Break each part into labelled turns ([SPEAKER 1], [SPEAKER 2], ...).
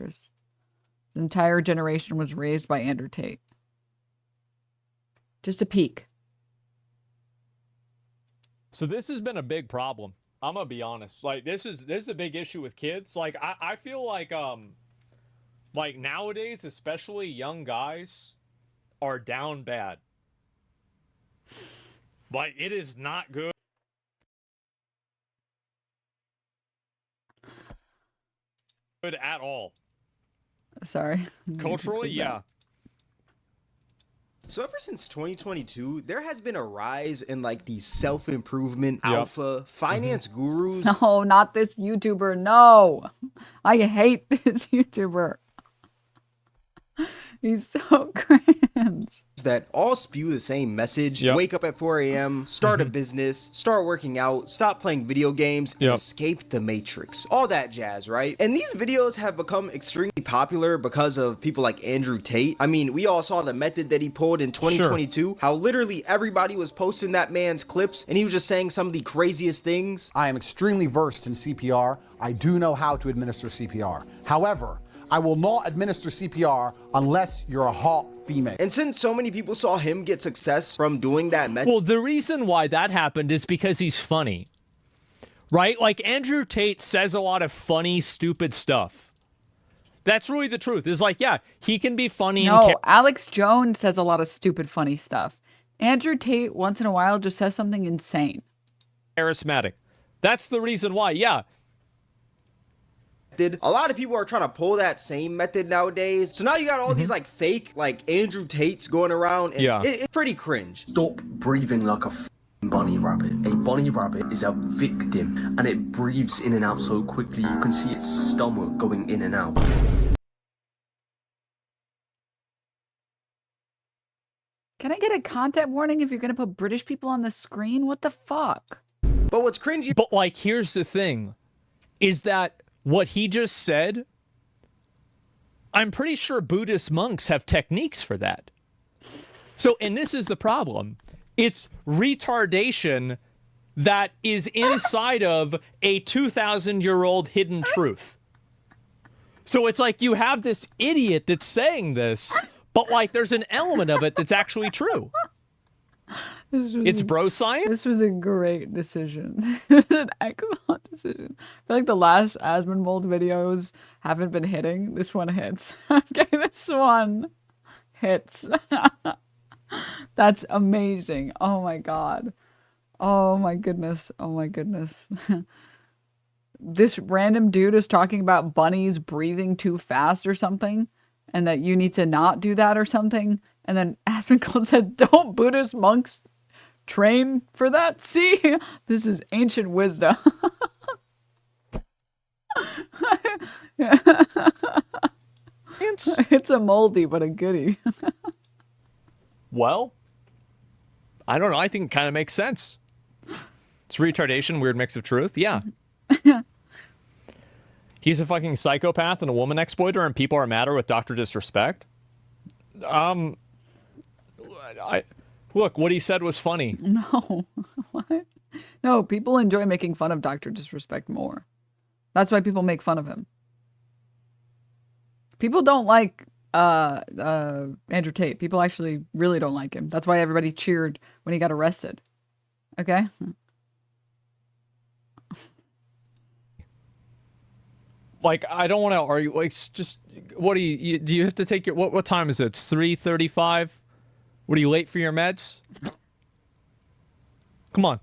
[SPEAKER 1] actress. The entire generation was raised by Andrew Tate. Just a peek.
[SPEAKER 2] So this has been a big problem. I'm gonna be honest. Like this is a big issue with kids. Like I feel like nowadays, especially young guys, are down bad. Like it is not good at all.
[SPEAKER 1] Sorry.
[SPEAKER 2] Culturally, yeah.
[SPEAKER 3] So ever since 2022, there has been a rise in like these self-improvement alpha finance gurus.
[SPEAKER 1] No, not this YouTuber. No. I hate this YouTuber. He's so cringe.
[SPEAKER 3] That all spew the same message. Wake up at 4 a.m., start a business, start working out, stop playing video games, and escape the matrix. All that jazz, right? And these videos have become extremely popular because of people like Andrew Tate. I mean, we all saw the method that he pulled in 2022, how literally everybody was posting that man's clips, and he was just saying some of the craziest things.
[SPEAKER 4] I am extremely versed in CPR. I do know how to administer CPR. However, I will not administer CPR unless you're a hot female.
[SPEAKER 3] And since so many people saw him get success from doing that method.
[SPEAKER 2] Well, the reason why that happened is because he's funny, right? Like Andrew Tate says a lot of funny, stupid stuff. That's really the truth. It's like, yeah, he can be funny.
[SPEAKER 1] No, Alex Jones says a lot of stupid, funny stuff. Andrew Tate, once in a while, just says something insane.
[SPEAKER 2] Charismatic. That's the reason why, yeah.
[SPEAKER 3] A lot of people are trying to pull that same method nowadays. So now you got all these like fake like Andrew Tates going around, and it's pretty cringe.
[SPEAKER 5] Stop breathing like a bunny rabbit. A bunny rabbit is a victim, and it breathes in and out so quickly you can see its stomach going in and out.
[SPEAKER 1] Can I get a content warning if you're going to put British people on the screen? What the fuck?
[SPEAKER 3] But what's cringy...
[SPEAKER 2] But like, here's the thing, is that what he just said, I'm pretty sure Buddhist monks have techniques for that. So, and this is the problem. It's retardation that is inside of a 2,000-year-old hidden truth. So it's like you have this idiot that's saying this, but like there's an element of it that's actually true. It's bro science.
[SPEAKER 1] This was a great decision. This was an excellent decision. I feel like the last Asmongold videos haven't been hitting. This one hits. Okay, this one hits. That's amazing. Oh my god. Oh my goodness. Oh my goodness. This random dude is talking about bunnies breathing too fast or something, and that you need to not do that or something. And then Asmongold said, "Don't Buddhist monks train for that? See, this is ancient wisdom." It's a moldy, but a goodie.
[SPEAKER 2] Well, I don't know. I think it kind of makes sense. It's retardation, weird mix of truth. Yeah. He's a fucking psychopath and a woman exploiter, and people are madder with Dr. Disrespect. Look, what he said was funny.
[SPEAKER 1] No. What? No, people enjoy making fun of Dr. Disrespect more. That's why people make fun of him. People don't like Andrew Tate. People actually really don't like him. That's why everybody cheered when he got arrested. Okay?
[SPEAKER 2] Like, I don't want to argue. Like, it's just, what do you have to take your, what time is it? It's 3:35? What, are you late for your meds? Come on.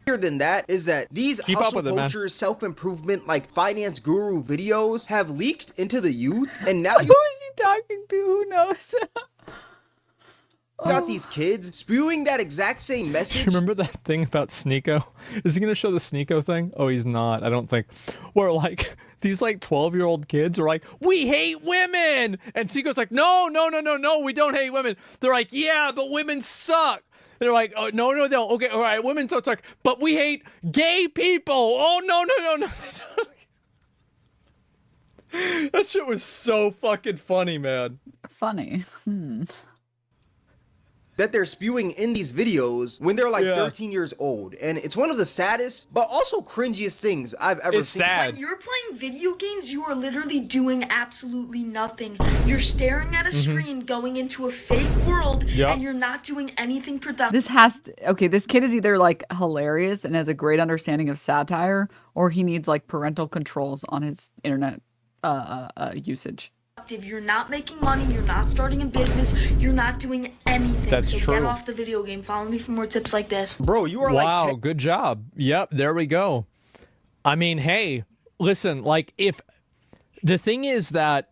[SPEAKER 3] Than that is that these hustle culture, self-improvement, like finance guru videos have leaked into the youth, and now you
[SPEAKER 1] who is he talking to? Who knows?
[SPEAKER 3] got these kids spewing that exact same message.
[SPEAKER 2] Do you remember that thing about Sneeko? Is he gonna show the Sneeko thing? Oh, he's not. I don't think. Where like these like 12-year-old kids are like, "We hate women," and Sneeko's like, "No, no, no, no, no, we don't hate women." They're like, "Yeah, but women suck." They're like, "Oh, no, no, no. Okay, all right, women don't suck, but we hate gay people." Oh, no, no, no, no. That shit was so fucking funny, man.
[SPEAKER 1] Funny.
[SPEAKER 3] that they're spewing in these videos when they're like 13 years old. And it's one of the saddest, but also cringiest things I've ever seen.
[SPEAKER 2] Sad.
[SPEAKER 6] When you're playing video games, you are literally doing absolutely nothing. You're staring at a screen, going into a fake world, and you're not doing anything productive.
[SPEAKER 1] This has to, okay, this kid is either like hilarious and has a great understanding of satire, or he needs like parental controls on his internet usage.
[SPEAKER 6] You're not making money, you're not starting a business, you're not doing anything.
[SPEAKER 2] That's
[SPEAKER 6] so
[SPEAKER 2] true.
[SPEAKER 6] Get off the video game. Follow me for more tips like this.
[SPEAKER 3] Bro, you are
[SPEAKER 2] wow, good job. Yep, there we go. I mean, hey, listen, like, if the thing is that,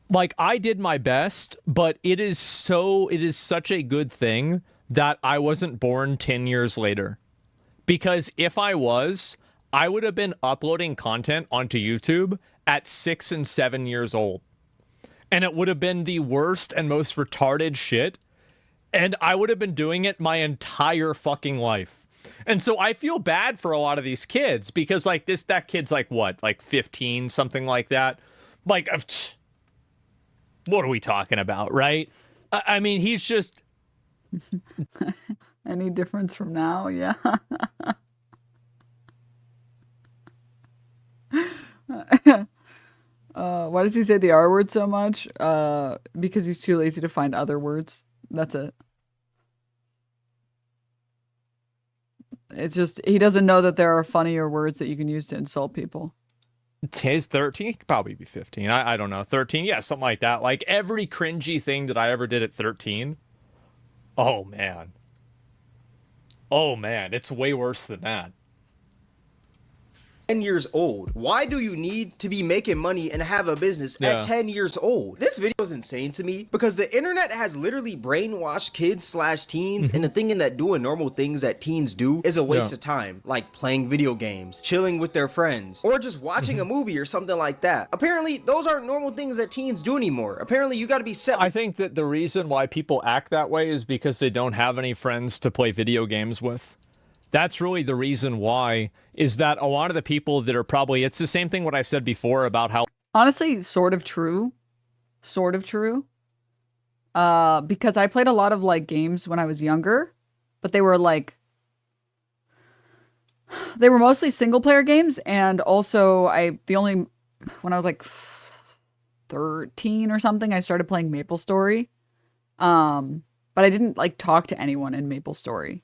[SPEAKER 2] like, I did my best, but it is such a good thing that I wasn't born 10 years later. Because if I was, I would have been uploading content onto YouTube at 6 and 7 years old. And it would have been the worst and most retarded shit. And I would have been doing it my entire fucking life. And so I feel bad for a lot of these kids because like that kid's like what? Like 15, something like that. Like, what are we talking about, right? I mean, he's just...
[SPEAKER 1] Any difference from now? Yeah. Why does he say the R word so much? Because he's too lazy to find other words. That's it. It's just, he doesn't know that there are funnier words that you can use to insult people.
[SPEAKER 2] He's 13, he could probably be 15. I don't know. 13, yeah, something like that. Like every cringy thing that I ever did at 13. Oh, man. Oh, man, it's way worse than that.
[SPEAKER 3] 10 years old. Why do you need to be making money and have a business at 10 years old? This video is insane to me because the internet has literally brainwashed kids/teens into thinking that doing normal things that teens do is a waste of time, like playing video games, chilling with their friends, or just watching a movie or something like that. Apparently, those aren't normal things that teens do anymore. Apparently, you got to be set.
[SPEAKER 2] I think that the reason why people act that way is because they don't have any friends to play video games with. That's really the reason why, is that a lot of the people that are probably, it's the same thing what I said before about how...
[SPEAKER 1] Honestly, sort of true. Sort of true. Because I played a lot of like games when I was younger, but they were like... They were mostly single player games, and also when I was like 13 or something, I started playing MapleStory. But I didn't like talk to anyone in MapleStory.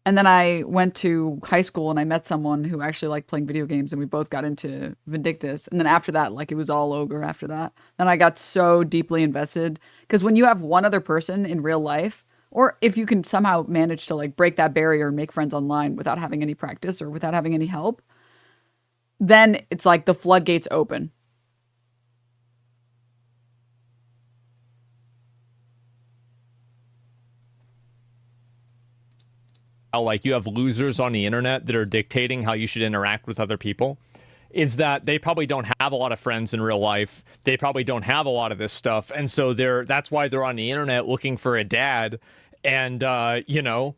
[SPEAKER 1] And then I went to high school and I met someone who actually liked playing video games, and we both got into Vindictus. And then after that, like, it was all ogre after that. Then I got so deeply invested, because when you have one other person in real life, or if you can somehow manage to like break that barrier and make friends online without having any practice or without having any help, then it's like the floodgates open.
[SPEAKER 2] Like you have losers on the internet that are dictating how you should interact with other people, is that they probably don't have a lot of friends in real life. They probably don't have a lot of this stuff. And so that's why they're on the internet looking for a dad. And, you know,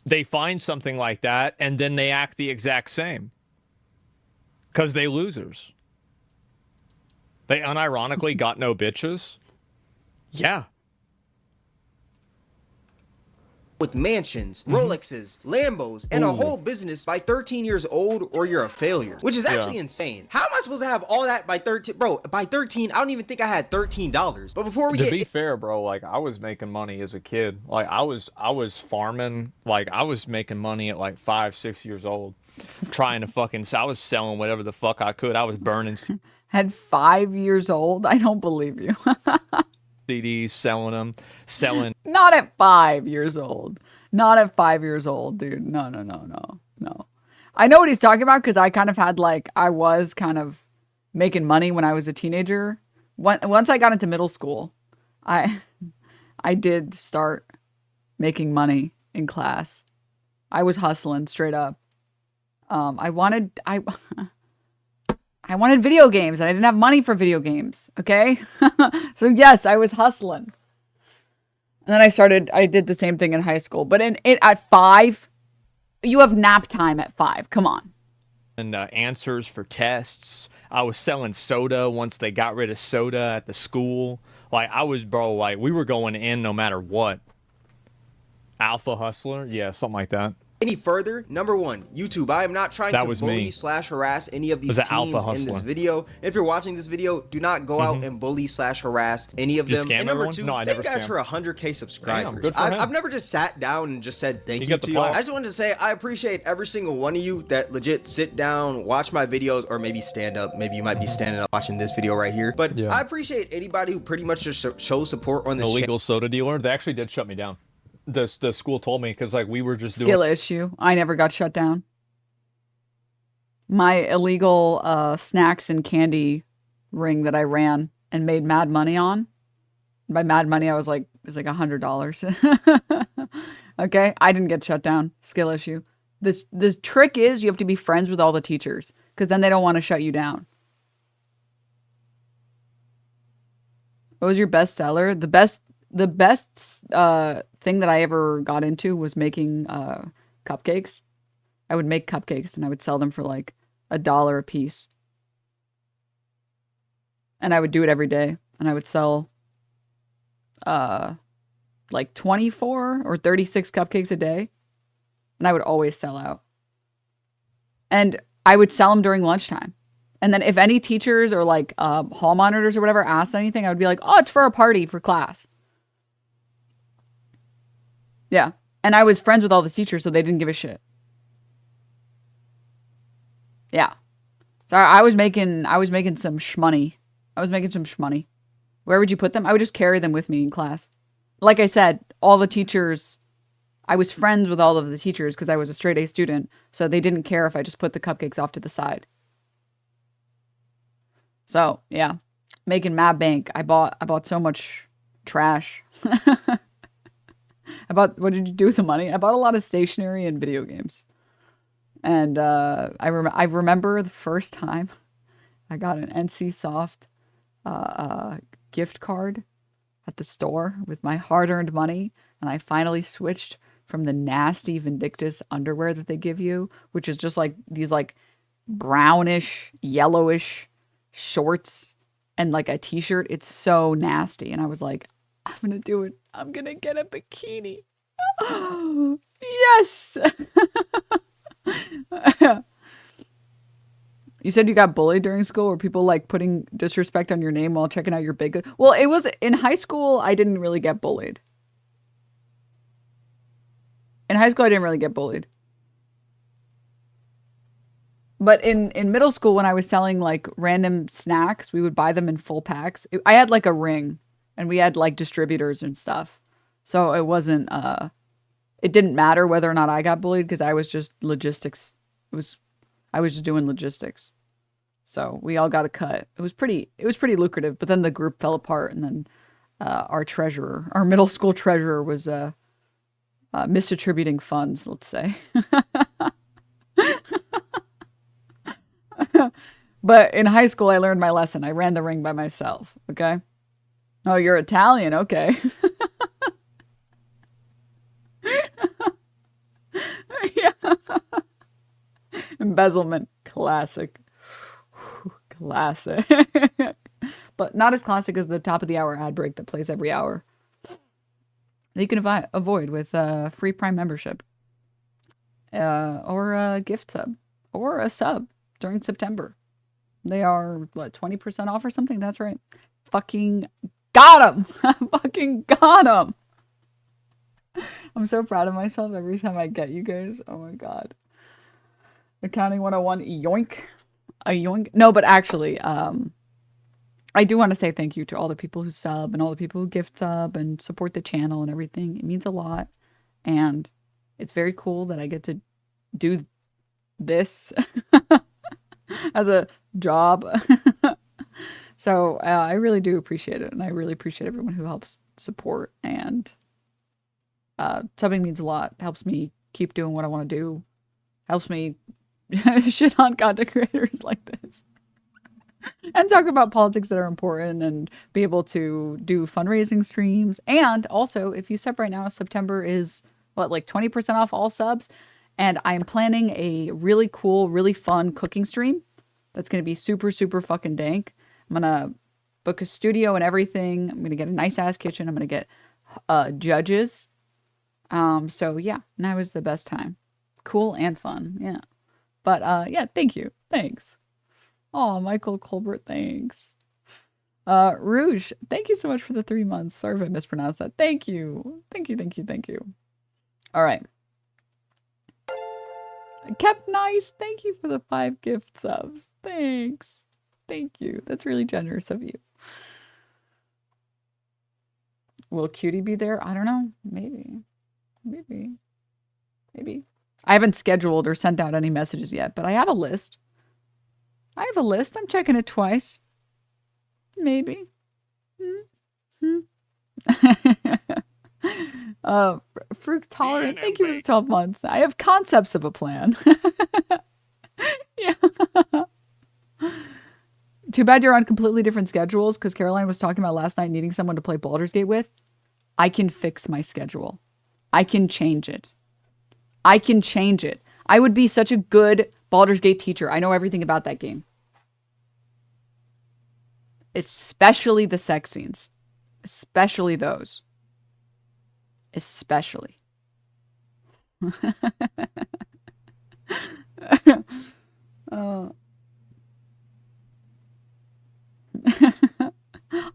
[SPEAKER 2] they find something like that and then they act the exact same. Because they losers. They unironically got no bitches. Yeah.
[SPEAKER 3] With mansions, Rolexes, Lambos, and a whole business by 13 years old, or you're a failure, which is actually insane. How am I supposed to have all that by 13? Bro, by 13, I don't even think I had $13. But before we
[SPEAKER 2] to be fair, bro, like I was making money as a kid. Like I was farming. Like I was making money at like 5, 6 years old, trying to I was selling whatever the fuck I could. I was burning
[SPEAKER 1] At 5 years old? I don't believe you.
[SPEAKER 2] CDs, selling.
[SPEAKER 1] Not at 5 years old. Not at 5 years old, dude. No. I know what he's talking about, because I kind of had like, I was kind of making money when I was a teenager. Once I got into middle school, I did start making money in class. I was hustling straight up. I wanted video games, and I didn't have money for video games, okay? So yes, I was hustling. And then I did the same thing in high school. But at 5, you have nap time at 5. Come on.
[SPEAKER 2] And answers for tests. I was selling soda once they got rid of soda at the school. Like, I was, bro, like, we were going in no matter what. Alpha Hustler? Yeah, something like that.
[SPEAKER 3] Any further, number one, YouTube. I am not trying to bully / harass any of these teens in this video. If you're watching this video, do not go out and bully / harass any of them. And number two, thank you guys for 100K subscribers. I've never just sat down and just said thank you to y'all. I just wanted to say I appreciate every single one of you that legit sit down, watch my videos, or maybe stand up. Maybe you might be standing up watching this video right here. But I appreciate anybody who pretty much just shows support on this channel.
[SPEAKER 2] Illegal soda dealer. They actually did shut me down. The school told me, because like we were just doing
[SPEAKER 1] skill issue. I never got shut down. My illegal snacks and candy ring that I ran and made mad money on. By mad money, I was like, it was like $100. Okay, I didn't get shut down. Skill issue. This trick is you have to be friends with all the teachers, because then they don't want to shut you down. What was your best seller? The best thing that I ever got into was making cupcakes. I would make cupcakes and I would sell them for like $1 a piece. And I would do it every day. And I would sell like 24 or 36 cupcakes a day. And I would always sell out. And I would sell them during lunchtime. And then if any teachers or like hall monitors or whatever asked anything, I would be like, oh, it's for a party for class. Yeah. And I was friends with all the teachers, so they didn't give a shit. Yeah. So I was making some shmoney. Where would you put them? I would just carry them with me in class. Like I said, all the teachers, I was friends with all of the teachers because I was a straight A student, so they didn't care if I just put the cupcakes off to the side. So, yeah. Making mad bank. I bought so much trash. What did you do with the money? I bought a lot of stationery and video games. And I remember the first time I got an NC Soft gift card at the store with my hard-earned money, and I finally switched from the nasty Vindictus underwear that they give you, which is just like these like brownish, yellowish shorts and like a t-shirt. It's so nasty. And I was like, I'm gonna do it. I'm gonna get a bikini. Yes. You said you got bullied during school, or people like putting disrespect on your name while checking out your big. Well, it was in high school. I didn't really get bullied. In high school, I didn't really get bullied. But in middle school, when I was selling like random snacks, we would buy them in full packs. I had like a ring, and we had like distributors and stuff. So it wasn't, it didn't matter whether or not I got bullied, because I was just logistics. I was just doing logistics. So we all got a cut. It was pretty lucrative, but then the group fell apart, and then our middle school treasurer was misattributing funds, let's say. But in high school, I learned my lesson. I ran the ring by myself, okay? Oh, you're Italian, okay. Yeah. Embezzlement, classic. Classic. But not as classic as the top of the hour ad break that plays every hour. That you can avoid with a free Prime membership. Or a gift sub. Or a sub during September. They are, what, 20% off or something? That's right. Fucking got him! Fucking got him! I'm so proud of myself every time I get you guys. Oh my god. Accounting 101, yoink. A yoink. No, but actually, I do want to say thank you to all the people who sub and all the people who gift sub and support the channel and everything. It means a lot. And it's very cool that I get to do this as a job. So I really do appreciate it. And I really appreciate everyone who helps support. And subbing means a lot. Helps me keep doing what I want to do. Helps me shit on content creators like this. And talk about politics that are important and be able to do fundraising streams. And also, if you sub right now, September is, what, like 20% off all subs? And I'm planning a really cool, really fun cooking stream that's going to be super, super fucking dank. I'm going to book a studio and everything. I'm gonna get a nice ass kitchen. I'm gonna get judges. So yeah, now is the best time. Cool and fun. Yeah. But yeah, thank you. Thanks. Oh, Michael Colbert, thanks. Rouge, thank you so much for the 3 months. Sorry if I mispronounced that. Thank you. Thank you, thank you, thank you. All right. Kept Nice, thank you for the 5 gift subs. Thanks. Thank you. That's really generous of you. Will Cutie be there? I don't know. Maybe. Maybe. Maybe. I haven't scheduled or sent out any messages yet, but I have a list. I have a list. I'm checking it twice. Maybe. Fruit tolerant. Thank you for the 12 months. I have concepts of a plan. Yeah. Too bad you're on completely different schedules, because Caroline was talking about last night needing someone to play Baldur's Gate with. I can fix my schedule. I can change it. I can change it. I would be such a good Baldur's Gate teacher. I know everything about that game. Especially the sex scenes. Especially those. Especially.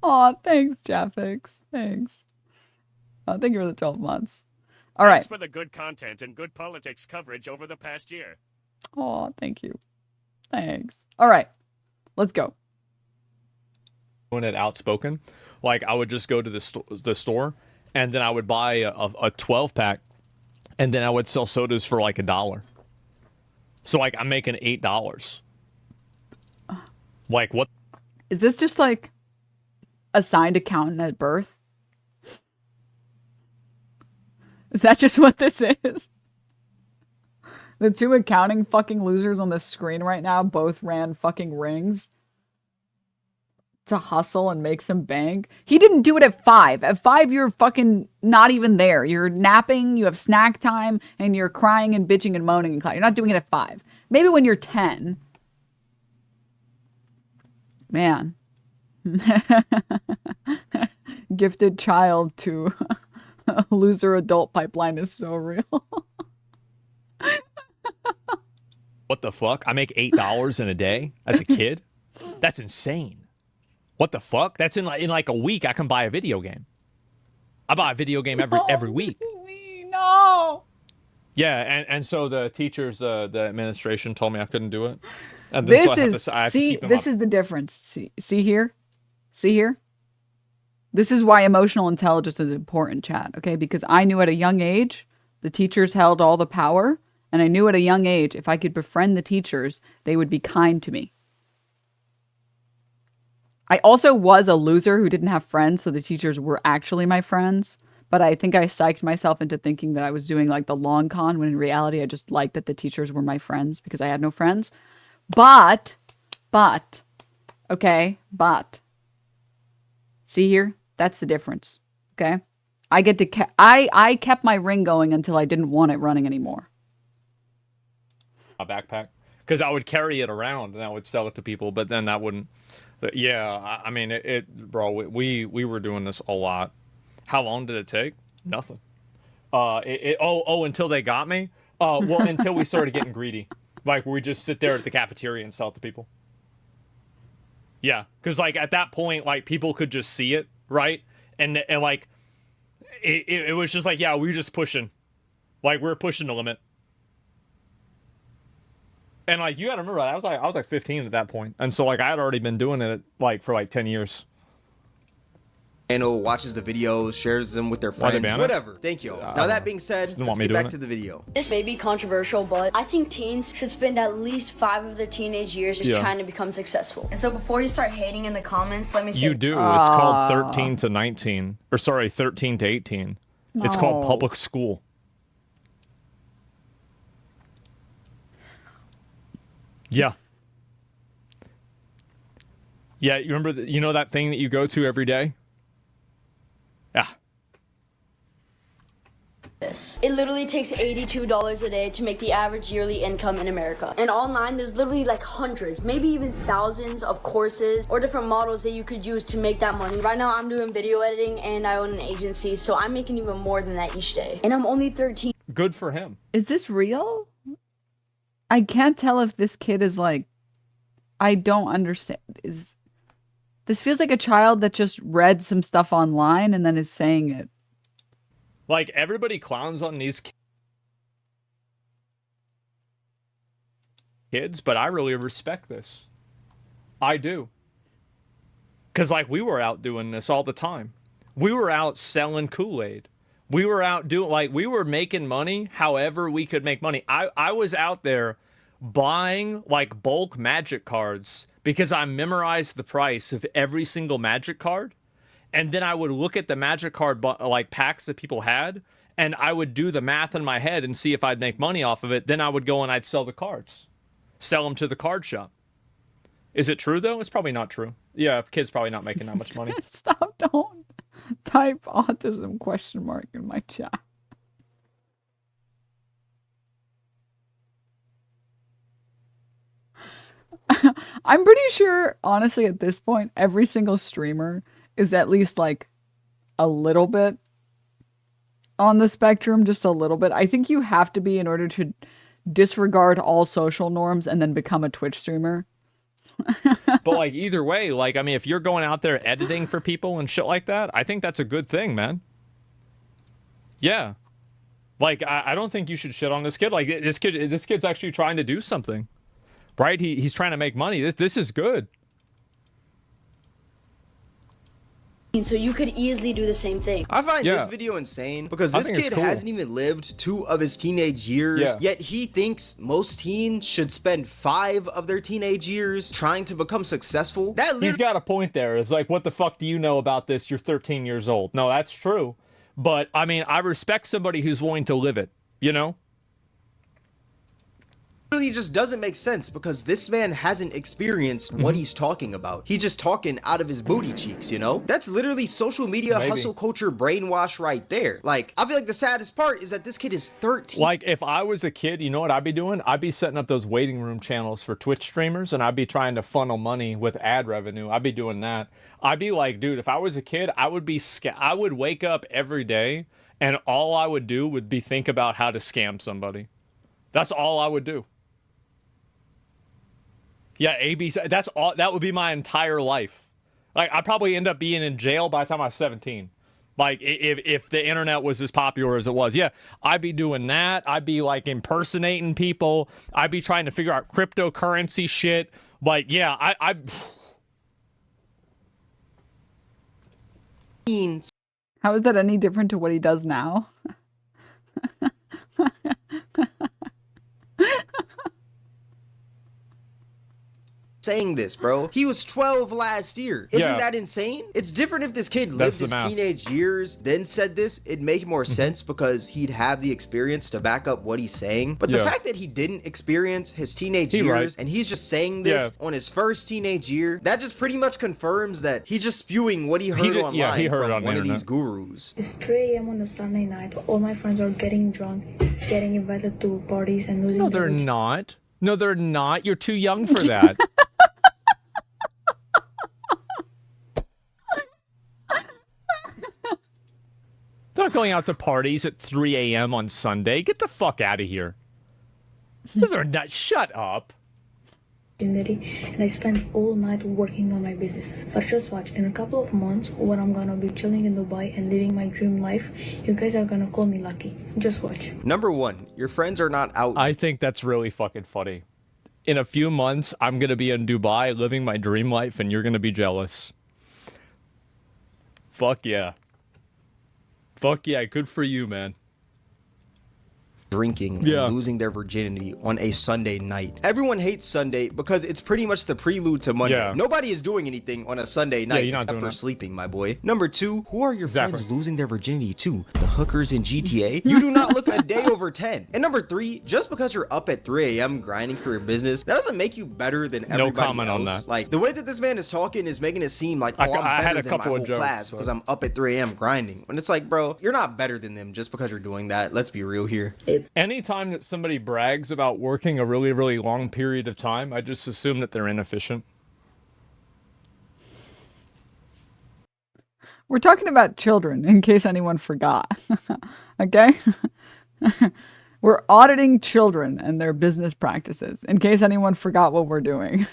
[SPEAKER 1] Oh, thanks, Jaffix. Thanks. Thank you for the 12 months. All right.
[SPEAKER 7] Thanks for the good content and good politics coverage over the past year.
[SPEAKER 1] Oh, thank you. Thanks. All right. Let's go.
[SPEAKER 2] Doing it outspoken. Like, I would just go to the store, and then I would buy a 12-pack, and then I would sell sodas for like $1. So, like, I'm making $8. Like, what?
[SPEAKER 1] Is this just like assigned accountant at birth? Is that just what this is? The 2 accounting fucking losers on the screen right now both ran fucking rings to hustle and make some bank. He didn't do it at 5. At 5, you're fucking not even there. You're napping, you have snack time, and you're crying and bitching and moaning and you're not doing it at 5. Maybe when you're 10. Man. Gifted child to a loser adult pipeline is so real.
[SPEAKER 2] What the fuck? I make $8 in a day as a kid? That's insane. What the fuck? That's in like a week I can buy a video game. I buy a video game every week.
[SPEAKER 1] No.
[SPEAKER 2] Yeah, and so the teachers, the administration told me I couldn't do it. And
[SPEAKER 1] This
[SPEAKER 2] so
[SPEAKER 1] is the difference. See here? See here? This is why emotional intelligence is important, chat, okay? Because I knew at a young age, the teachers held all the power, and I knew at a young age, if I could befriend the teachers, they would be kind to me. I also was a loser who didn't have friends, so the teachers were actually my friends. But I think I psyched myself into thinking that I was doing like the long con, when in reality I just liked that the teachers were my friends because I had no friends. But, see here? That's the difference, okay? I get to, I kept my ring going until I didn't want it running anymore.
[SPEAKER 2] A backpack. Because I would carry it around and I would sell it to people, but then that wouldn't. Yeah, I mean, bro, we were doing this a lot. How long did it take? Nothing. Until they got me? Well, until we started getting greedy. Like, we just sit there at the cafeteria and sell it to people. Yeah, because, like, at that point, like, people could just see it, right? And like, it was just like, yeah, we were just pushing. Like, we were pushing the limit. And, like, you gotta remember, I was like 15 at that point. And so, like, I had already been doing it, like, for, like, 10 years.
[SPEAKER 3] Watches the videos, shares them with their friends, whatever. Thank you. Now that being said, let's get back to the video.
[SPEAKER 8] This may be controversial, but I think teens should spend at least 5 of their teenage years just trying to become successful. And so before you start hating in the comments, let me say—
[SPEAKER 2] You do. It's called 13 to 19. Or sorry, 13 to 18. No. It's called public school. Yeah. Yeah, you remember, you know that thing that you go to every day? Yeah.
[SPEAKER 8] this. It literally takes $82 a day to make the average yearly income in America. And online, there's literally like hundreds, maybe even thousands of courses or different models that you could use to make that money. Right now, I'm doing video editing and I own an agency, so I'm making even more than that each day. And I'm only 13.
[SPEAKER 2] Good for him.
[SPEAKER 1] Is this real? I can't tell if this kid is like, I don't understand. This feels like a child that just read some stuff online and then is saying it.
[SPEAKER 2] Like, everybody clowns on these kids, but I really respect this. I do. Because, like, we were out doing this all the time. We were out selling Kool-Aid. We were out doing, like, we were making money however we could make money. I was out there buying, like, bulk magic cards because I memorized the price of every single magic card. And then I would look at the magic card, like, packs that people had, and I would do the math in my head and see if I'd make money off of it. Then I would go and I'd sell the cards. Sell them to the card shop. Is it true, though? It's probably not true. Yeah, kid's probably not making that much money.
[SPEAKER 1] Stop, don't type autism question mark in my chat. I'm pretty sure, honestly, at this point, every single streamer is at least like a little bit on the spectrum, just a little bit. I think you have to be in order to disregard all social norms and then become a Twitch streamer.
[SPEAKER 2] But, like, either way, like, I mean, if you're going out there editing for people and shit like that, I think that's a good thing, man. Yeah. Like, I don't think you should shit on this kid. Like, this kid's actually trying to do something, right? He's trying to make money. This is good.
[SPEAKER 8] So you could easily do the same thing.
[SPEAKER 3] I find this video insane because this kid hasn't even lived 2 of his teenage years, yet he thinks most teens should spend 5 of their teenage years trying to become successful.
[SPEAKER 2] He's got a point there. It's like, what the fuck do you know about this? You're 13 years old. No, that's true. But, I mean, I respect somebody who's willing to live it, you know?
[SPEAKER 3] Really just doesn't make sense because this man hasn't experienced what he's talking about. He's just talking out of his booty cheeks, you know? That's literally social media hustle culture brainwash right there. Like, I feel like the saddest part is that this kid is 13.
[SPEAKER 2] Like, if I was a kid, you know what I'd be doing? I'd be setting up those waiting room channels for Twitch streamers, and I'd be trying to funnel money with ad revenue. I'd be doing that. I'd be like, dude, if I was a kid, I would wake up every day, and all I would do would be think about how to scam somebody. That's all I would do. Yeah, ABC, that's all. That would be my entire life. Like, I'd probably end up being in jail by the time I was 17. Like, if the internet was as popular as it was. Yeah, I'd be doing that. I'd be, like, impersonating people. I'd be trying to figure out cryptocurrency shit. Like, yeah, I
[SPEAKER 1] How is that any different to what he does now?
[SPEAKER 3] saying this, bro. He was 12 last year. Isn't that insane? It's different if this kid lived his teenage years, then said this. It'd make more sense because he'd have the experience to back up what he's saying. But the fact that he didn't experience his teenage years and he's just saying this on his first teenage year, that just pretty much confirms that he's just spewing what he heard online from one of these gurus.
[SPEAKER 9] It's 3 a.m. on a Sunday night. All my friends are getting drunk, getting invited to parties and losing.
[SPEAKER 2] No, they're not. No, they're not. You're too young for that. They're not going out to parties at 3 a.m. on Sunday. Get the fuck out of here. They're not. Shut up.
[SPEAKER 9] And I spent all night working on my businesses. But just watch, in a couple of months, when I'm gonna be chilling in Dubai and living my dream life, you guys are gonna call me lucky. Just watch.
[SPEAKER 3] Number one, your friends are not out.
[SPEAKER 2] I think that's really fucking funny. In a few months, I'm gonna be in Dubai living my dream life, and you're gonna be jealous. Fuck yeah. Fuck yeah, good for you, man.
[SPEAKER 3] drinking and losing their virginity on a Sunday night. Everyone hates Sunday because it's pretty much the prelude to Monday. Nobody is doing anything on a Sunday night except for sleeping, my boy. Number 2, who are your friends losing their virginity to? The hookers in GTA? You do not look a day over 10. And number 3, just because you're up at 3 a.m. grinding for your business, that doesn't make you better than everybody
[SPEAKER 2] No comment
[SPEAKER 3] else.
[SPEAKER 2] on that.
[SPEAKER 3] Like, the way that this man is talking is making it seem like, oh, I'm better than my whole class because I'm up at 3 a.m. grinding. And it's like, bro, you're not better than them just because you're doing that. Let's be real here.
[SPEAKER 2] Anytime that somebody brags about working a really, really long period of time, I just assume that they're inefficient.
[SPEAKER 1] We're talking about children, in case anyone forgot. Okay? We're auditing children and their business practices, in case anyone forgot what we're doing.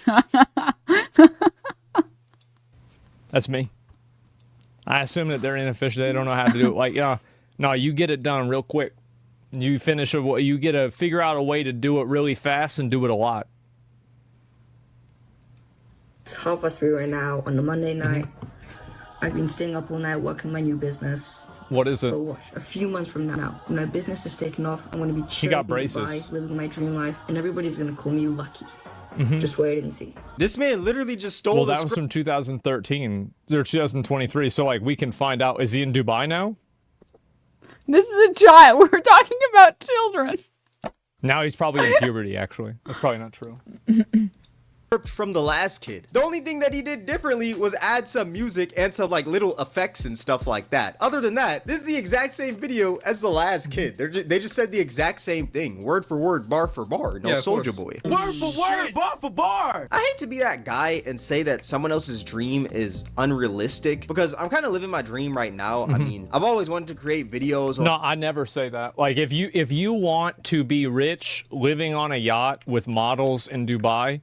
[SPEAKER 2] That's me. I assume that they're inefficient. They don't know how to do it. Like, no, you get it done real quick. You you get to figure out a way to do it really fast and do it a lot.
[SPEAKER 10] It's 3:30 right now on a Monday night. I've been staying up all night working my new business.
[SPEAKER 2] What is it?
[SPEAKER 10] But watch, a few months from now, when my business is taking off, I'm going to be chilling in Dubai, living my dream life, and everybody's going to call me lucky. Just wait and see.
[SPEAKER 3] This man literally just stole
[SPEAKER 2] that was from 2013 or 2023. So, like, we can find out. Is he in Dubai now?
[SPEAKER 1] This is a child. We're talking about children.
[SPEAKER 2] Now he's probably in puberty, actually. That's probably not true.
[SPEAKER 3] From the last kid. The only thing that he did differently was add some music and some like little effects and stuff like that. Other than that, this is the exact same video as the last kid. They just said the exact same thing, word for word, bar for bar. No, Soldier Boy.
[SPEAKER 11] Word for word, bar for bar.
[SPEAKER 3] I hate to be that guy and say that someone else's dream is unrealistic because I'm kind of living my dream right now. I mean, I've always wanted to create videos.
[SPEAKER 2] No, I never say that. Like, if you want to be rich, living on a yacht with models in Dubai,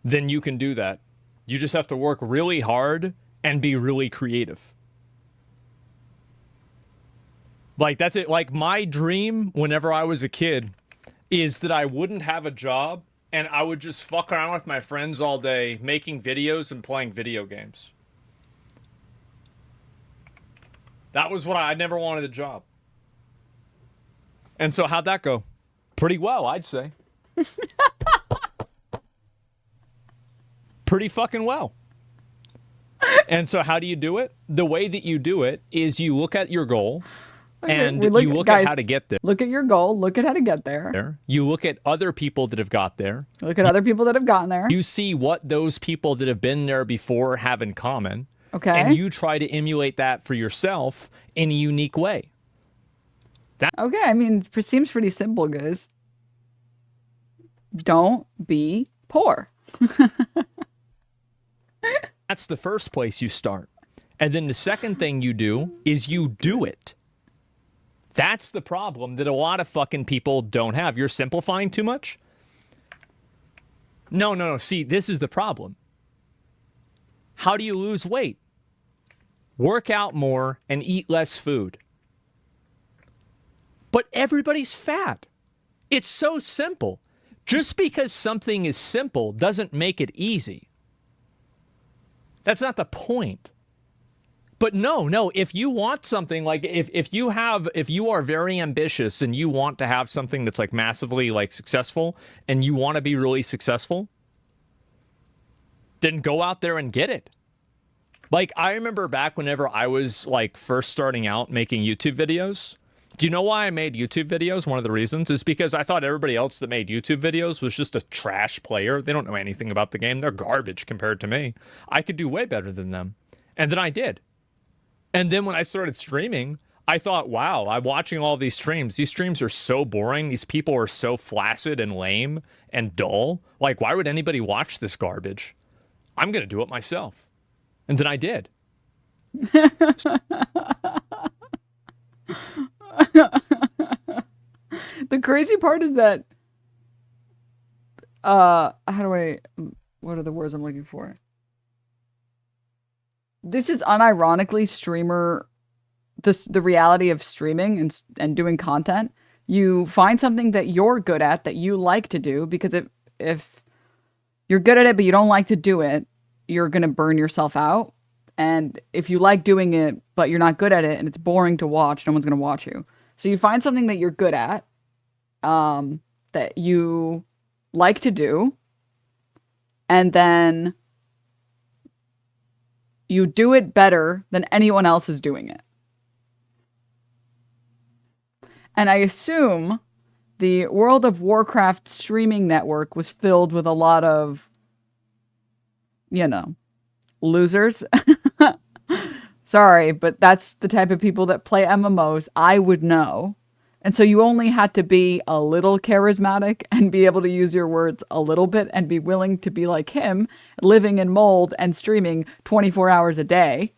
[SPEAKER 2] then you can do that. You just have to work really hard and be really creative. Like, that's it. Like, my dream whenever I was a kid is that I wouldn't have a job and I would just fuck around with my friends all day making videos and playing video games. That was what I never wanted a job. And so how'd that go? Pretty well, I'd say. Pretty fucking well. And so how do you do it? The way that you do it is you look at your goal and you look at how to get there.
[SPEAKER 1] Look at your goal. Look at how to get there.
[SPEAKER 2] You look at other people that have got there.
[SPEAKER 1] Look at other people that have gotten there.
[SPEAKER 2] You see what those people that have been there before have in common.
[SPEAKER 1] Okay.
[SPEAKER 2] And you try to emulate that for yourself in a unique way.
[SPEAKER 1] Okay, I mean, it seems pretty simple, guys. Don't be poor.
[SPEAKER 2] That's the first place you start. And then the second thing you do is you do it. That's the problem that a lot of fucking people don't have. You're simplifying too much? No. See, this is the problem. How do you lose weight? Work out more and eat less food. But everybody's fat. It's so simple. Just because something is simple doesn't make it easy. That's not the point. But no, if you want something, like if you are very ambitious and you want to have something that's like massively like successful and you want to be really successful, then go out there and get it. Like, I remember back whenever I was like first starting out making YouTube videos. Do you know why I made YouTube videos? One of the reasons is because I thought everybody else that made YouTube videos was just a trash player. They don't know anything about the game. They're garbage compared to me. I could do way better than them. And then I did. And then when I started streaming, I thought, wow, I'm watching all these streams. These streams are so boring. These people are so flaccid and lame and dull. Like, why would anybody watch this garbage? I'm going to do it myself. And then I did.
[SPEAKER 1] The crazy part is that what are the words I'm looking for? This is unironically the reality of streaming and doing content. You find something that you're good at, that you like to do, because if you're good at it but you don't like to do it, you're going to burn yourself out. And if you like doing it but you're not good at it and it's boring to watch, no one's going to watch you. So you find something that you're good at that you like to do, and then you do it better than anyone else is doing it. And I assume the World of Warcraft streaming network was filled with a lot of, you know, losers. Sorry, but that's the type of people that play MMOs. I would know. And so you only had to be a little charismatic and be able to use your words a little bit and be willing to be like him, living in mold and streaming 24 hours a day.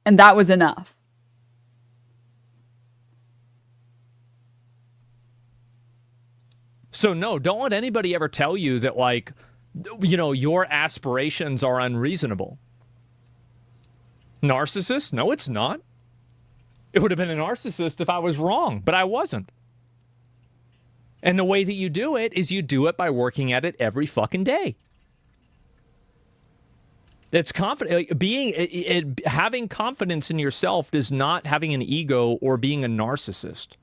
[SPEAKER 1] And that was enough.
[SPEAKER 2] So no, don't let anybody ever tell you that, like, you know, your aspirations are unreasonable. Narcissist? No, it's not. It would have been a narcissist if I was wrong, but I wasn't. And the way that you do it is you do it by working at it every fucking day. It's confident. Having confidence in yourself is not having an ego or being a narcissist.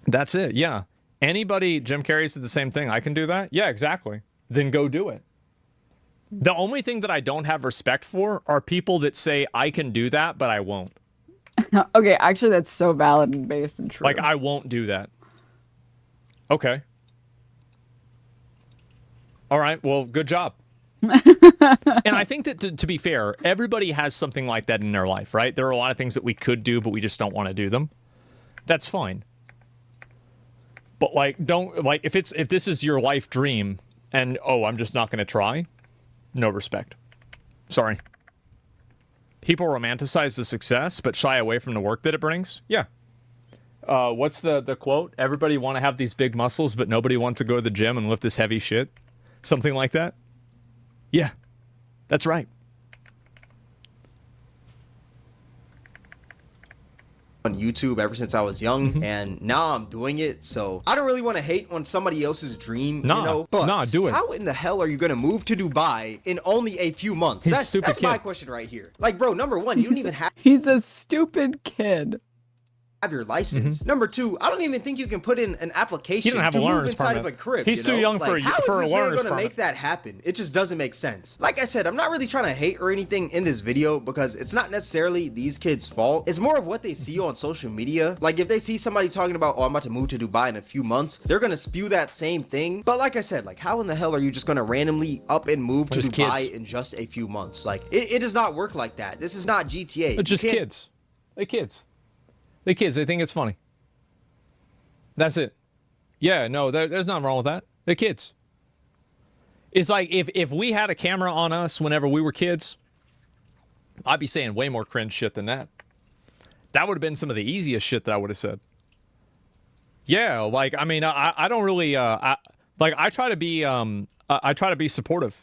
[SPEAKER 2] That's it, yeah. Anybody, Jim Carrey said the same thing. I can do that? Yeah, exactly. Then go do it. The only thing that I don't have respect for are people that say, I can do that, but I won't.
[SPEAKER 1] Okay, actually, that's so valid and based and true.
[SPEAKER 2] Like, I won't do that. Okay. All right, well, good job. And I think that, to be fair, everybody has something like that in their life, right? There are a lot of things that we could do, but we just don't want to do them. That's fine. But, like, don't, like, if this is your life dream and, oh, I'm just not going to try, no respect. Sorry. People romanticize the success, but shy away from the work that it brings? Yeah. What's the quote? Everybody want to have these big muscles, but nobody wants to go to the gym and lift this heavy shit? Something like that? Yeah. That's right.
[SPEAKER 3] On YouTube ever since I was young, and now I'm doing it, so I don't really want to hate on somebody else's dream, you know, but
[SPEAKER 2] do it.
[SPEAKER 3] How in the hell are you gonna move to Dubai in only a few months?
[SPEAKER 2] He's a stupid
[SPEAKER 3] that's
[SPEAKER 2] kid.
[SPEAKER 3] My question right here. Like, bro, number one, you don't even have
[SPEAKER 1] He's a stupid kid.
[SPEAKER 3] Your license. Number two, I don't even think you can put in an application
[SPEAKER 2] to
[SPEAKER 3] move inside of a crib.
[SPEAKER 2] He's too young for a learner's permit.
[SPEAKER 3] How is this man gonna make that happen? It just doesn't make sense. Like I said, I'm not really trying to hate or anything in this video because it's not necessarily these kids' fault. It's more of what they see on social media. Like if they see somebody talking about, oh, I'm about to move to Dubai in a few months, they're gonna spew that same thing. But like I said, like how in the hell are you just gonna randomly up and move to Dubai in just a few months? Like it does not work like that. This is not GTA.
[SPEAKER 2] It's just kids. They're kids. They're kids. They think it's funny. That's it. Yeah, no, there's nothing wrong with that. They're kids. It's like if we had a camera on us whenever we were kids, I'd be saying way more cringe shit than that. That would have been some of the easiest shit that I would have said. Yeah, like I mean, I don't really I try to be supportive.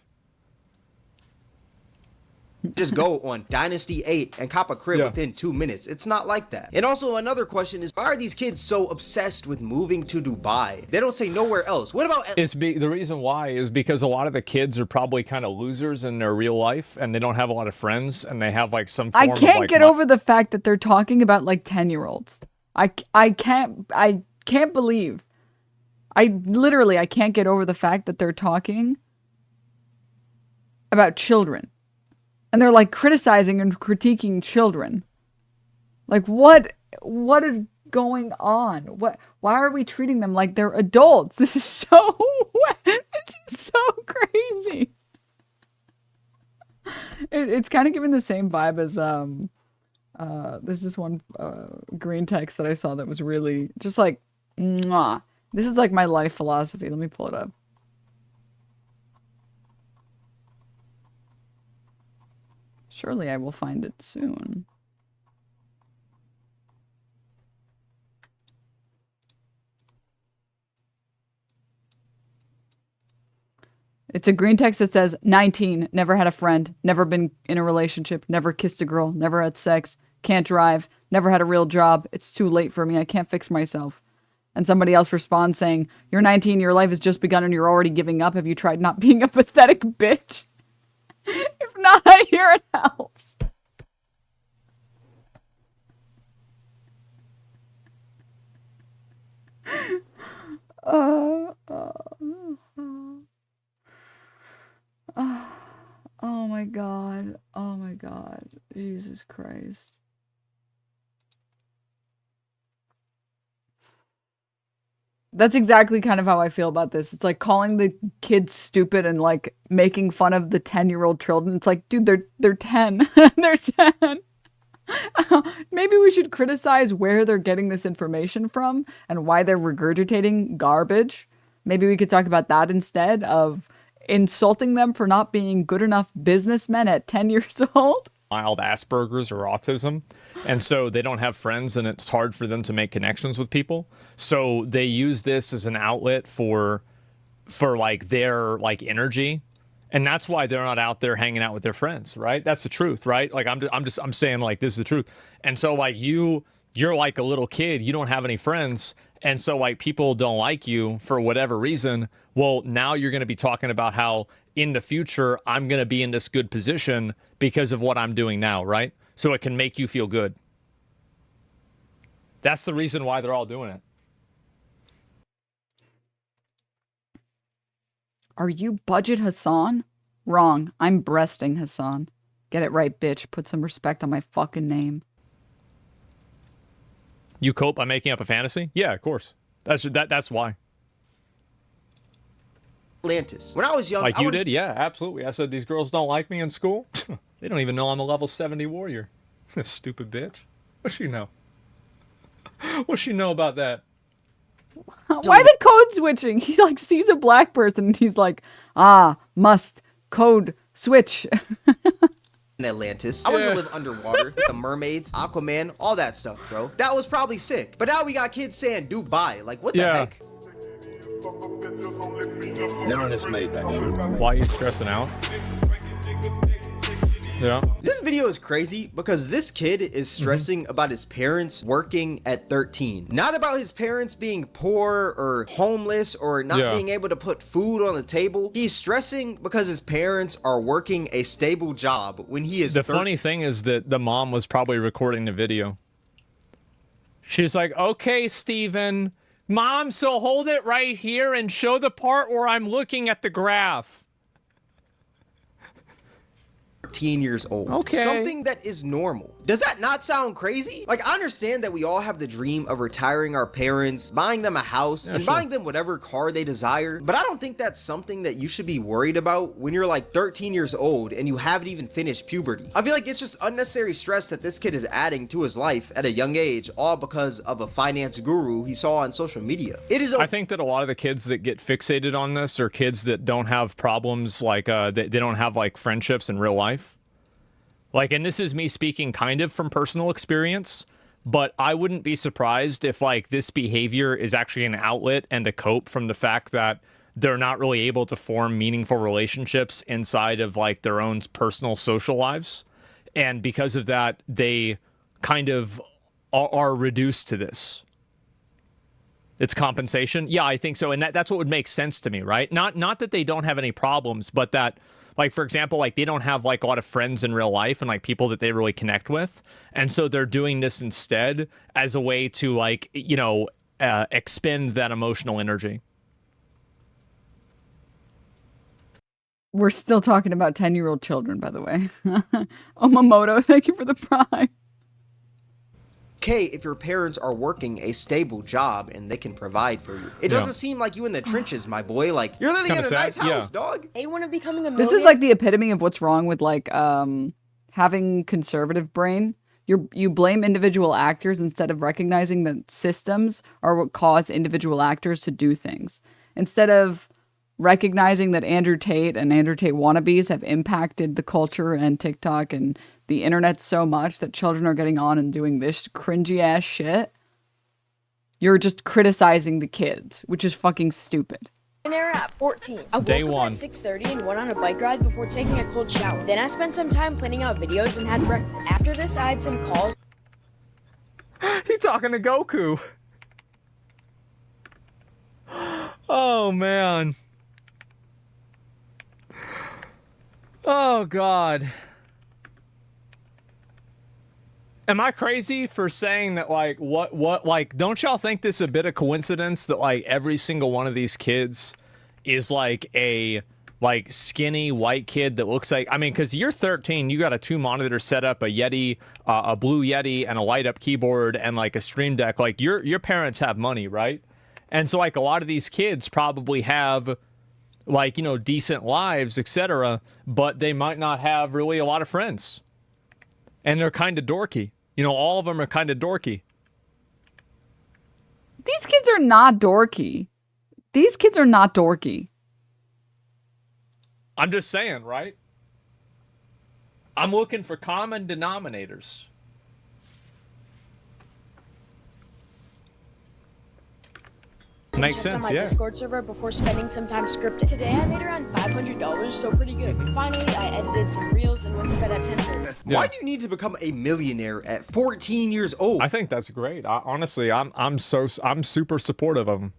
[SPEAKER 3] Just go on Dynasty 8 and cop a crib within 2 minutes. It's not like that. And also another question is, why are these kids so obsessed with moving to Dubai? They don't say nowhere else. What about...
[SPEAKER 2] The reason why is because a lot of the kids are probably kind of losers in their real life and they don't have a lot of friends and they have like some form of
[SPEAKER 1] I can't get over the fact that they're talking about like 10-year-olds. I can't believe. I can't get over the fact that they're talking about children. And they're like criticizing and critiquing children. Like what is going on? Why are we treating them like they're adults? This is so crazy. It's kind of giving the same vibe as there's this one green text that I saw that was really just like mwah. This is like my life philosophy. Let me pull it up. Surely I will find it soon. It's a green text that says, 19, never had a friend, never been in a relationship, never kissed a girl, never had sex, can't drive, never had a real job. It's too late for me. I can't fix myself. And somebody else responds saying, you're 19, your life has just begun and you're already giving up. Have you tried not being a pathetic bitch? If not, I hear it helps. Oh my god. Oh my god. Jesus Christ. That's exactly kind of how I feel about this. It's like calling the kids stupid and like making fun of the 10-year-old children. It's like, dude, they're 10. They're 10. Maybe we should criticize where they're getting this information from and why they're regurgitating garbage. Maybe we could talk about that instead of insulting them for not being good enough businessmen at 10 years old.
[SPEAKER 2] Mild Asperger's or autism, and so they don't have friends and it's hard for them to make connections with people. So they use this as an outlet for like their like energy, and that's why they're not out there hanging out with their friends, right? That's the truth, right? Like I'm saying like this is the truth. And so like you're like a little kid, you don't have any friends, and so like people don't like you for whatever reason. Well, now you're going to be talking about how in the future I'm going to be in this good position because of what I'm doing now, right? So it can make you feel good. That's the reason why they're all doing it.
[SPEAKER 1] Are you Budget Hassan? Wrong. I'm breasting Hassan. Get it right, bitch. Put some respect on my fucking name.
[SPEAKER 2] You cope by making up a fantasy? Yeah, of course. That's why.
[SPEAKER 3] Atlantis. When I was young,
[SPEAKER 2] like you did, yeah, absolutely. I said these girls don't like me in school. They don't even know I'm a level 70 warrior. This stupid bitch. What's she know? What's she know about that?
[SPEAKER 1] Why the code switching? He like sees a black person and he's like, must code switch.
[SPEAKER 3] In Atlantis. I wanted to live underwater, the mermaids, Aquaman, all that stuff, bro. That was probably sick. But now we got kids saying Dubai. Like, what the heck?
[SPEAKER 12] Never just made that shit.
[SPEAKER 2] Why are you stressing out? Yeah.
[SPEAKER 3] This video is crazy because this kid is stressing about his parents working at 13. Not about his parents being poor or homeless or not being able to put food on the table. He's stressing because his parents are working a stable job when he is
[SPEAKER 2] The funny thing is that the mom was probably recording the video. She's like, okay, Steven. Mom, so hold it right here and show the part where I'm looking at the graph.
[SPEAKER 3] 13 years old.
[SPEAKER 2] Okay.
[SPEAKER 3] Something that is normal. Does that not sound crazy? Like, I understand that we all have the dream of retiring our parents, buying them a house, and buying them whatever car they desire, but I don't think that's something that you should be worried about when you're like 13 years old and you haven't even finished puberty. I feel like it's just unnecessary stress that this kid is adding to his life at a young age, all because of a finance guru he saw on social media.
[SPEAKER 2] I think that a lot of the kids that get fixated on this are kids that don't have problems, like they don't have like friendships in real life. Like, and this is me speaking kind of from personal experience, but I wouldn't be surprised if like this behavior is actually an outlet and a cope from the fact that they're not really able to form meaningful relationships inside of like their own personal social lives. And because of that, they kind of are reduced to this. It's compensation. Yeah, I think so. And that's what would make sense to me, right? Not that they don't have any problems, but that, like, for example, like they don't have like a lot of friends in real life and like people that they really connect with. And so they're doing this instead as a way to like, you know, expend that emotional energy.
[SPEAKER 1] We're still talking about 10-year-old children, by the way. Omamoto, thank you for the prime.
[SPEAKER 3] Okay, if your parents are working a stable job and they can provide for you. It doesn't seem like you in the trenches, my boy. Like, you're living in a nice house, dog.
[SPEAKER 8] They want to becoming a
[SPEAKER 1] This is like the epitome of what's wrong with like having conservative brain. You blame individual actors instead of recognizing that systems are what cause individual actors to do things. Instead of recognizing that Andrew Tate and Andrew Tate wannabes have impacted the culture and TikTok and the internet so much that children are getting on and doing this cringy ass shit, you're just criticizing the kids, which is fucking stupid.
[SPEAKER 8] At 14. I woke
[SPEAKER 2] Day
[SPEAKER 8] up
[SPEAKER 2] one.
[SPEAKER 8] at 6:30 and went on a bike ride before taking a cold shower. Then I spent some time planning out videos and had breakfast. After this, I had some calls.
[SPEAKER 2] He's talking to Goku. Oh, man. Oh, God. Am I crazy for saying that, like, like, don't y'all think this is a bit of coincidence that, like, every single one of these kids is, like, a, like, skinny white kid that looks like, I mean, because you're 13, you got a 2-monitor setup, a Yeti, a blue Yeti, and a light-up keyboard, and, like, a Stream Deck. Like, your parents have money, right? And so, like, a lot of these kids probably have, like, you know, decent lives, etc., but they might not have really a lot of friends. And they're kind of dorky. You know, all of them are kind of dorky.
[SPEAKER 1] These kids are not dorky. These kids are not dorky.
[SPEAKER 2] I'm just saying, right? I'm looking for common denominators. Makes sense,
[SPEAKER 13] on my
[SPEAKER 2] yeah.
[SPEAKER 13] Discord server before spending some time scripting. Today I made around $500, so pretty good. Finally, I edited some reels and went to bed at 10:30.
[SPEAKER 2] Yeah.
[SPEAKER 3] Why do you need to become a millionaire at 14 years old?
[SPEAKER 2] I think that's great. Honestly, I'm super supportive of them.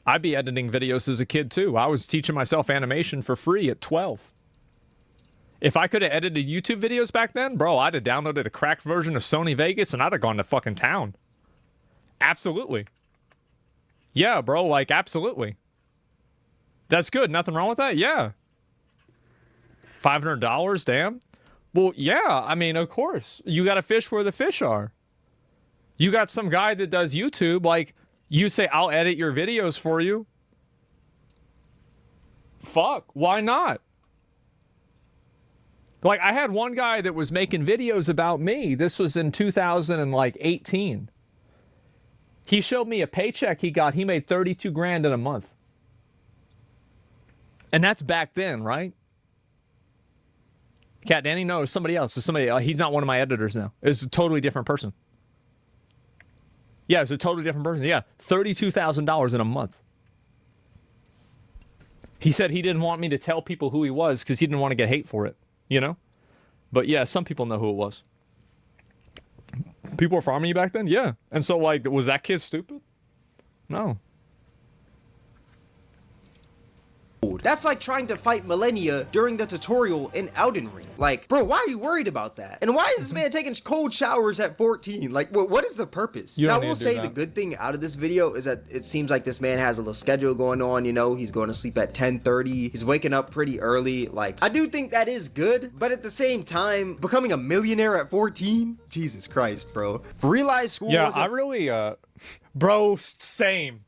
[SPEAKER 2] I'd be editing videos as a kid too. I was teaching myself animation for free at 12. If I could have edited YouTube videos back then, bro, I'd have downloaded a cracked version of Sony Vegas and I'd have gone to fucking town. Absolutely. Yeah, bro, like, absolutely. That's good. Nothing wrong with that? Yeah. $500, damn. Well, yeah, I mean, of course. You got to fish where the fish are. You got some guy that does YouTube, like, you say, I'll edit your videos for you. Fuck, why not? Like, I had one guy that was making videos about me. This was in 2018. He showed me a paycheck he got. He made 32 grand in a month. And that's back then, right? Cat Danny? No, it's somebody else. It's somebody. He's not one of my editors now. It's a totally different person. Yeah, it's a totally different person. Yeah, $32,000 in a month. He said he didn't want me to tell people who he was because he didn't want to get hate for it, you know? But yeah, some people know who it was. People were farming you back then? Yeah. And so, like, was that kid stupid? No.
[SPEAKER 3] That's like trying to fight Millennia during the tutorial in Elden Ring. Like, bro, why are you worried about that? And why is this man taking cold showers at 14? Like, what is the purpose? Now, I will say the good thing out of this video is that it seems like this man has a little schedule going on, you know? He's going to sleep at 10:30. He's waking up pretty early. Like, I do think that is good, but at the same time, becoming a millionaire at 14? Jesus Christ, bro. Realize school
[SPEAKER 2] yeah,
[SPEAKER 3] wasn't...
[SPEAKER 2] I really, bro, same.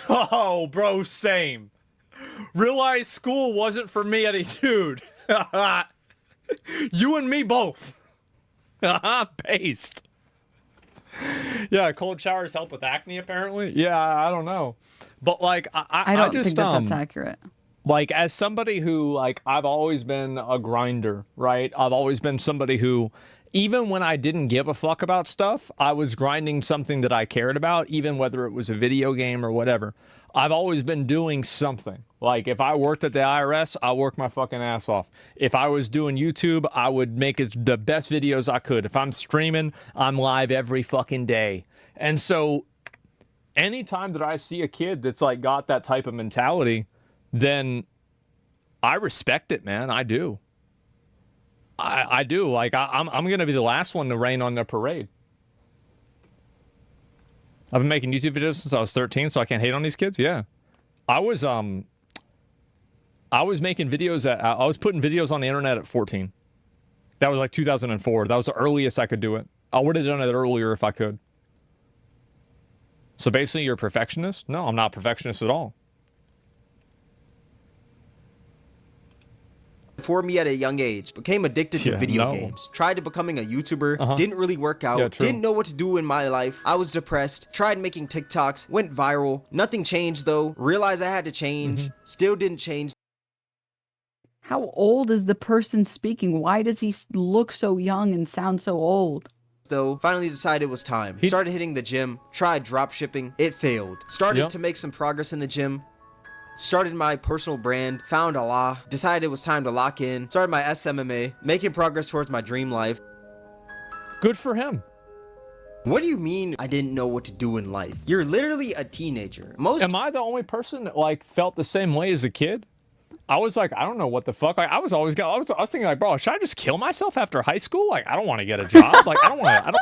[SPEAKER 2] Oh, bro, same. Realize school wasn't for me, Eddie, dude. You and me both. Paste. Yeah, cold showers help with acne, apparently. Yeah, I don't know. But, like,
[SPEAKER 1] I don't think that's accurate.
[SPEAKER 2] Like, as somebody who, like, I've always been a grinder, right? I've always been somebody who, even when I didn't give a fuck about stuff, I was grinding something that I cared about, even whether it was a video game or whatever. I've always been doing something. Like, if I worked at the IRS, I worked my fucking ass off. If I was doing YouTube, I would make the best videos I could. If I'm streaming, I'm live every fucking day. And so, anytime that I see a kid that's, like, got that type of mentality, then I respect it, man. I do. I do. Like, I'm going to be the last one to rain on their parade. I've been making YouTube videos since I was 13, so I can't hate on these kids. Yeah. I was making videos I was putting videos on the internet at 14. That was like 2004. That was the earliest I could do it. I would have done it earlier if I could. So basically, you're a perfectionist? No, I'm not a perfectionist at all.
[SPEAKER 3] For me at a young age, became addicted to video games, tried to becoming a YouTuber, didn't really work out, didn't know what to do in my life, I was depressed, tried making TikToks, went viral, nothing changed though, realized I had to change, still didn't change.
[SPEAKER 1] How old is the person speaking? Why does he look so young and sound so old?
[SPEAKER 3] Though, finally decided it was time. Started hitting the gym, tried drop shipping, it failed. Started to make some progress in the gym. Started my personal brand, found Allah, decided it was time to lock in, started my SMMA, making progress towards my dream life.
[SPEAKER 2] Good for him.
[SPEAKER 3] What do you mean I didn't know what to do in life? You're literally a teenager.
[SPEAKER 2] Am I the only person that, like, felt the same way as a kid? I was like, I don't know what the fuck. Like, I was thinking like, bro, should I just kill myself after high school? Like, I don't want to get a job. Like, I don't want to.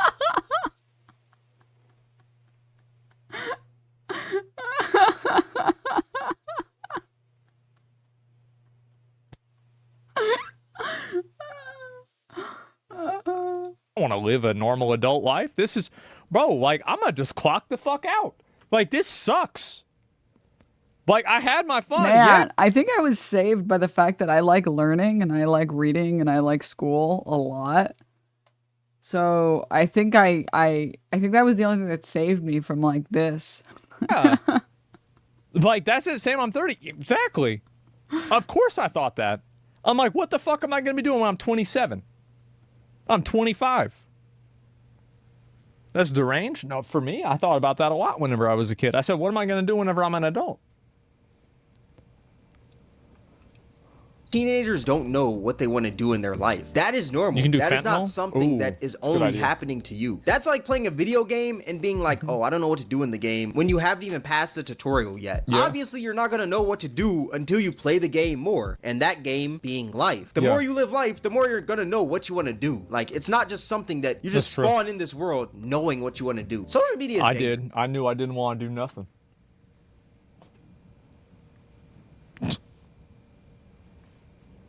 [SPEAKER 2] I want to live a normal adult life. This is, bro, like, I'm gonna just clock the fuck out. Like, this sucks. Like, I had my fun.
[SPEAKER 1] Man,
[SPEAKER 2] yeah.
[SPEAKER 1] I think I was saved by the fact that I like learning and I like reading and I like school a lot. So I think I think that was the only thing that saved me from like this.
[SPEAKER 2] Yeah. Like, that's it. Same, I'm 30. Exactly. Of course I thought that. I'm like, what the fuck am I going to be doing when I'm 27? I'm 25. That's deranged? No, for me, I thought about that a lot whenever I was a kid. I said, what am I going to do whenever I'm an adult?
[SPEAKER 3] Teenagers don't know what they want to do in their life. That is normal.
[SPEAKER 2] You can do
[SPEAKER 3] that
[SPEAKER 2] fentanyl?
[SPEAKER 3] is not something
[SPEAKER 2] Ooh,
[SPEAKER 3] that is
[SPEAKER 2] that's a good
[SPEAKER 3] only
[SPEAKER 2] idea.
[SPEAKER 3] happening to you. That's like playing a video game and being like, oh, I don't know what to do in the game when you haven't even passed the tutorial yet.
[SPEAKER 2] Yeah.
[SPEAKER 3] Obviously, you're not going to know what to do until you play the game more. And that game being life. The
[SPEAKER 2] Yeah.
[SPEAKER 3] more you live life, the more you're going to know what you want to do. Like, it's not just something that you just
[SPEAKER 2] That's true.
[SPEAKER 3] spawn in this world knowing what you want to do. Social media is
[SPEAKER 2] I
[SPEAKER 3] dangerous.
[SPEAKER 2] did. I knew I didn't want to do nothing.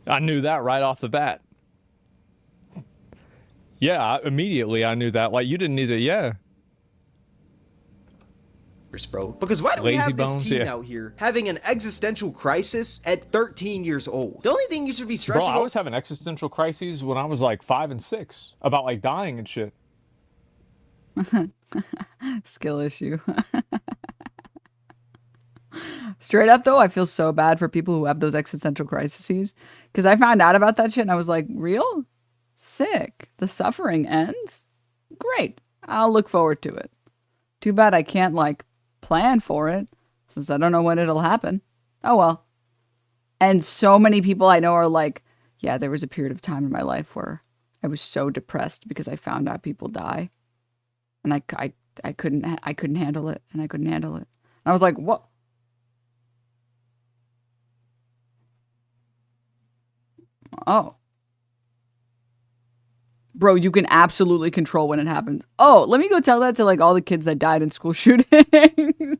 [SPEAKER 2] I knew that right off the bat. Yeah, immediately I knew that. Like, you didn't need to, yeah.
[SPEAKER 3] Bro. Because why do we
[SPEAKER 2] Lazy
[SPEAKER 3] have this
[SPEAKER 2] bones,
[SPEAKER 3] teen
[SPEAKER 2] yeah.
[SPEAKER 3] out here having an existential crisis at 13 years old? The only thing you should be
[SPEAKER 2] Bro,
[SPEAKER 3] stressing
[SPEAKER 2] I was having existential crises when I was like 5 and 6 about like dying and shit.
[SPEAKER 1] Skill issue. Straight up though, I feel so bad for people who have those existential crises because I found out about that shit and I was like, real? Sick. The suffering ends? Great. I'll look forward to it. Too bad I can't like plan for it since I don't know when it'll happen. Oh well. And so many people I know are like, yeah, there was a period of time in my life where I was so depressed because I found out people die. And I couldn't handle it, and I couldn't handle it. And I was like, what? Oh. Bro, you can absolutely control when it happens. Oh, let me go tell that to like all the kids that died in school shootings.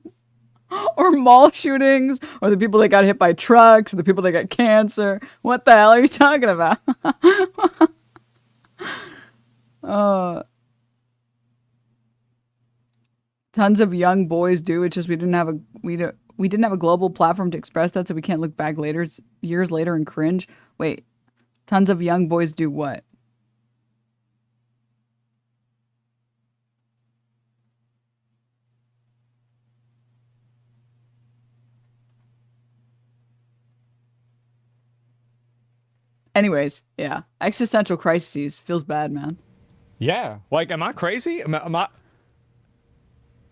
[SPEAKER 1] Or mall shootings. Or the people that got hit by trucks. Or the people that got cancer. What the hell are you talking about? Tons of young boys do. It's just we didn't have a global platform to express that, so we can't look back years later and cringe. Wait, tons of young boys do what? Anyways, yeah, existential crises feels bad, man.
[SPEAKER 2] Yeah, like, am I crazy? Am I?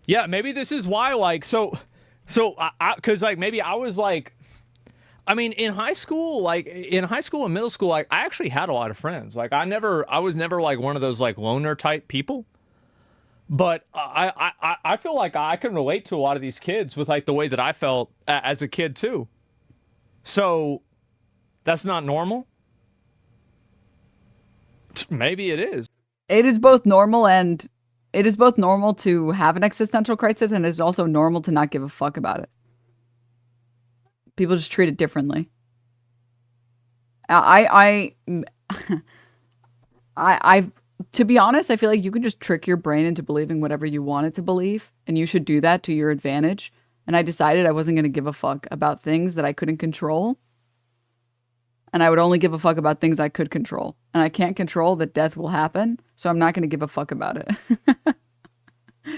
[SPEAKER 2] Yeah, maybe this is why, like, because, like, maybe I was, like, I mean, in high school and middle school, like, I actually had a lot of friends. Like, I was never, like, one of those, like, loner type people. But I feel like I can relate to a lot of these kids with, like, the way that I felt as a kid, too. So, that's not normal? Maybe it is.
[SPEAKER 1] It is both normal to have an existential crisis, and it's also normal to not give a fuck about it. People just treat it differently. To be honest, I feel like you can just trick your brain into believing whatever you want it to believe, and you should do that to your advantage. And I decided I wasn't going to give a fuck about things that I couldn't control. And I would only give a fuck about things I could control. And I can't control that death will happen, so I'm not going to give a fuck about it.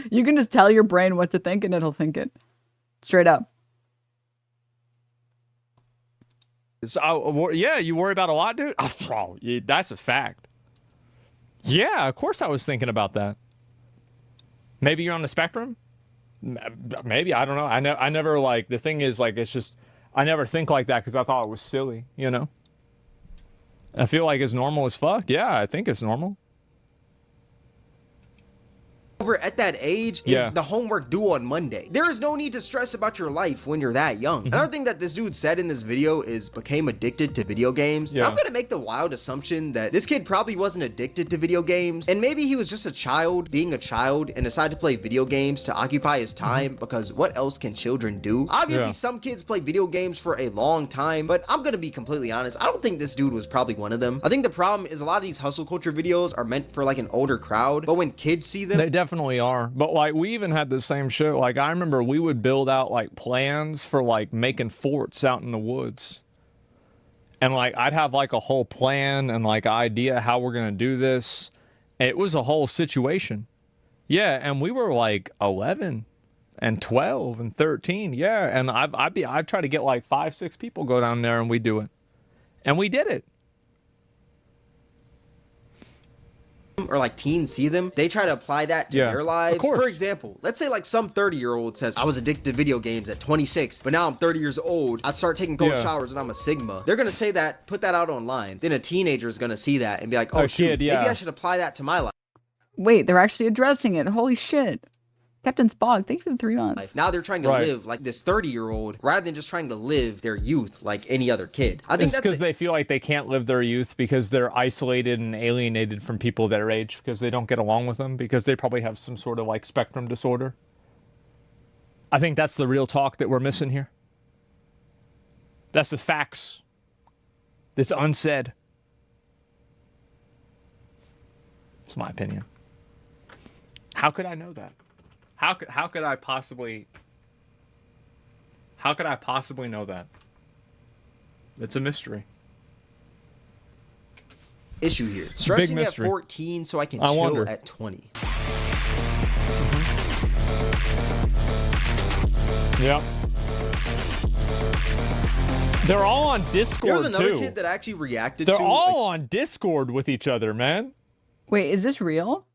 [SPEAKER 1] You can just tell your brain what to think and it'll think it. Straight up.
[SPEAKER 2] So, yeah, you worry about a lot, dude? Oh, yeah, that's a fact. Yeah, of course I was thinking about that. Maybe you're on the spectrum? Maybe, I don't know. I never, like, the thing is, like, it's just, I never think like that because I thought it was silly, you know? I feel like it's normal as fuck. Yeah, I think it's normal.
[SPEAKER 3] over at that age is the homework due on Monday. There is no need to stress about your life when you're that young. Another thing that this dude said in this video is became addicted to video games. I'm gonna make the wild assumption that this kid probably wasn't addicted to video games, and maybe he was just a child being a child and decided to play video games to occupy his time, because what else can children do? Obviously, some kids play video games for a long time, but I'm gonna be completely honest, I don't think this dude was probably one of them. I think the problem is a lot of these hustle culture videos are meant for like an older crowd, but when kids see them,
[SPEAKER 2] they definitely are. But like, we even had the same shit. Like, I remember we would build out like plans for like making forts out in the woods, and like I'd have like a whole plan and like idea how we're gonna do this. It was a whole situation. Yeah, and we were like 11 and 12 and 13. Yeah, and I'd try to get like 5-6 people go down there and we do it, and we did it.
[SPEAKER 3] Or like teens see them, they try to apply that to their lives. For example, let's say like some 30-year-old says, I was addicted to video games at 26, but now I'm 30 years old. I start taking cold showers and I'm a Sigma. They're gonna say that, put that out online. Then a teenager is gonna see that and be like, oh shoot, maybe I should apply that to my life.
[SPEAKER 1] Wait, they're actually addressing it. Holy shit. Captain Spog, thank you for the 3 months.
[SPEAKER 3] Now they're trying to live like this 30-year-old rather than just trying to live their youth like any other kid. I think
[SPEAKER 2] it's because they feel like they can't live their youth because they're isolated and alienated from people their age because they don't get along with them, because they probably have some sort of like spectrum disorder. I think that's the real talk that we're missing here. That's the facts. That's unsaid. It's my opinion. How could I know that? How could I possibly know that? It's a mystery.
[SPEAKER 3] Issue here. Stressing at 14 so I can chill at 20.
[SPEAKER 2] Yep. They're all on Discord,
[SPEAKER 3] There was another
[SPEAKER 2] too.
[SPEAKER 3] kid that actually reacted
[SPEAKER 2] They're
[SPEAKER 3] to
[SPEAKER 2] all on Discord with each other, man.
[SPEAKER 1] Wait, is this real?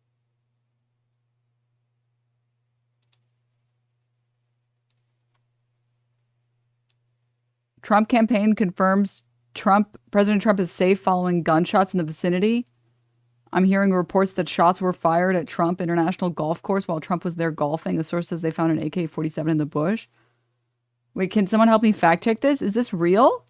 [SPEAKER 1] Trump campaign confirms President Trump is safe following gunshots in the vicinity. I'm hearing reports that shots were fired at Trump International Golf Course while Trump was there golfing. A source says they found an AK-47 in the bush. Wait, can someone help me fact check this? Is this real?